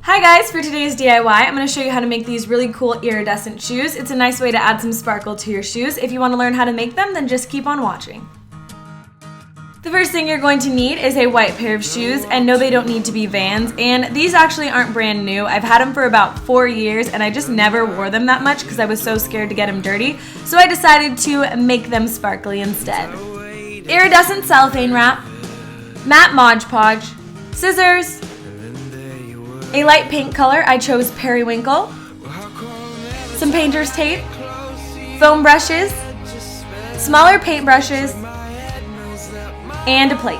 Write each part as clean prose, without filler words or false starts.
Hi guys, for today's DIY, I'm going to show you how to make these really cool iridescent shoes. It's a nice way to add some sparkle to your shoes. If you want to learn how to make them, then just keep on watching. The first thing you're going to need is a white pair of shoes, and no, they don't need to be Vans, and these actually aren't brand new. I've had them for about 4 years and I just never wore them that much because I was so scared to get them dirty, so I decided to make them sparkly instead. Iridescent cellophane wrap, matte Mod Podge, scissors, a light paint color, I chose periwinkle, some painter's tape, foam brushes, smaller paint brushes, and a plate.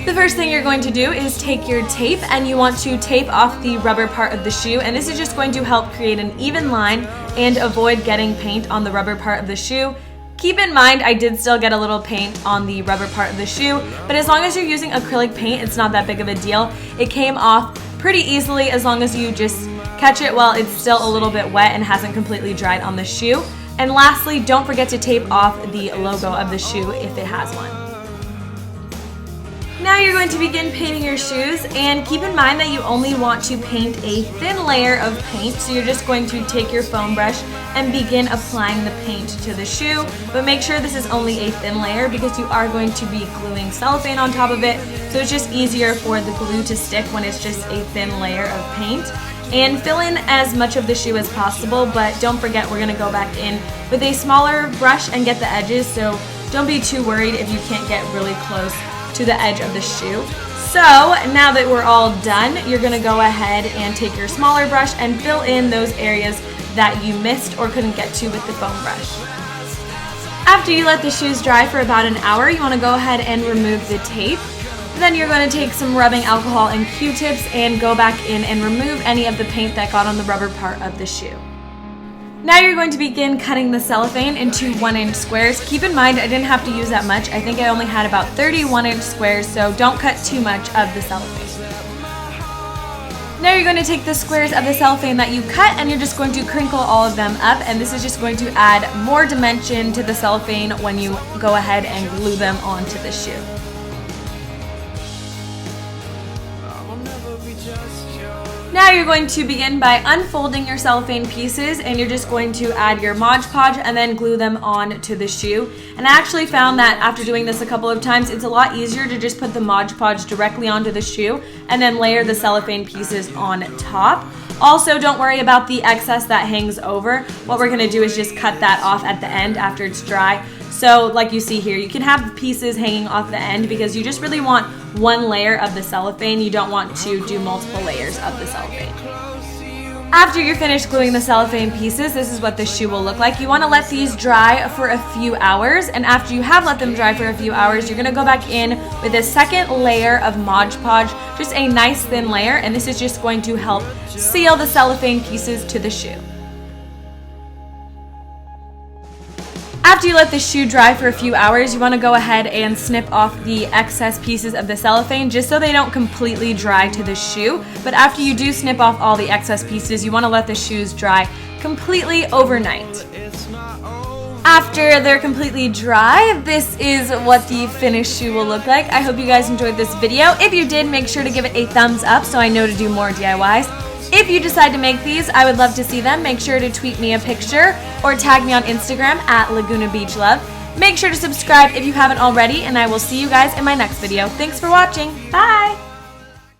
The first thing you're going to do is take your tape and you want to tape off the rubber part of the shoe, and this is just going to help create an even line and avoid getting paint on the rubber part of the shoe. Keep in mind, I did still get a little paint on the rubber part of the shoe, but as long as you're using acrylic paint, it's not that big of a deal. It came off pretty easily as long as you just catch it while it's still a little bit wet and hasn't completely dried on the shoe. And lastly, don't forget to tape off the logo of the shoe if it has one. Now you're going to begin painting your shoes, and keep in mind that you only want to paint a thin layer of paint, so you're just going to take your foam brush and begin applying the paint to the shoe, but make sure this is only a thin layer because you are going to be gluing cellophane on top of it, so it's just easier for the glue to stick when it's just a thin layer of paint. And fill in as much of the shoe as possible, but don't forget we're going to go back in with a smaller brush and get the edges, so don't be too worried if you can't get really close to the edge of the shoe. So now that we're all done, you're going to go ahead and take your smaller brush and fill in those areas that you missed or couldn't get to with the foam brush. After you let the shoes dry for about an hour, you want to go ahead and remove the tape. Then you're going to take some rubbing alcohol and Q-tips and go back in and remove any of the paint that got on the rubber part of the shoe. Now you're going to begin cutting the cellophane into 1-inch squares. Keep in mind I didn't have to use that much. I think I only had about 30 1-inch squares, so don't cut too much of the cellophane. Now you're going to take the squares of the cellophane that you cut and you're just going to crinkle all of them up, and this is just going to add more dimension to the cellophane when you go ahead and glue them onto the shoe. Now you're going to begin by unfolding your cellophane pieces, and you're just going to add your Mod Podge and then glue them on to the shoe. And I actually found that after doing this a couple of times, it's a lot easier to just put the Mod Podge directly onto the shoe and then layer the cellophane pieces on top. Also, don't worry about the excess that hangs over. What we're going to do is just cut that off at the end after it's dry. So like you see here, you can have pieces hanging off the end because you just really want one layer of the cellophane. You don't want to do multiple layers of the cellophane. After you're finished gluing the cellophane pieces, this is what the shoe will look like. You want to let these dry for a few hours, and after you have let them dry for a few hours, you're going to go back in with a second layer of Mod Podge, just a nice thin layer, and this is just going to help seal the cellophane pieces to the shoe. After you let the shoe dry for a few hours, you want to go ahead and snip off the excess pieces of the cellophane just so they don't completely dry to the shoe. But after you do snip off all the excess pieces, you want to let the shoes dry completely overnight. After they're completely dry, this is what the finished shoe will look like. I hope you guys enjoyed this video. If you did, make sure to give it a thumbs up so I know to do more DIYs. If you decide to make these, I would love to see them. Make sure to tweet me a picture or tag me on Instagram at Laguna Beach Love. Make sure to subscribe if you haven't already, and I will see you guys in my next video. Thanks for watching. Bye!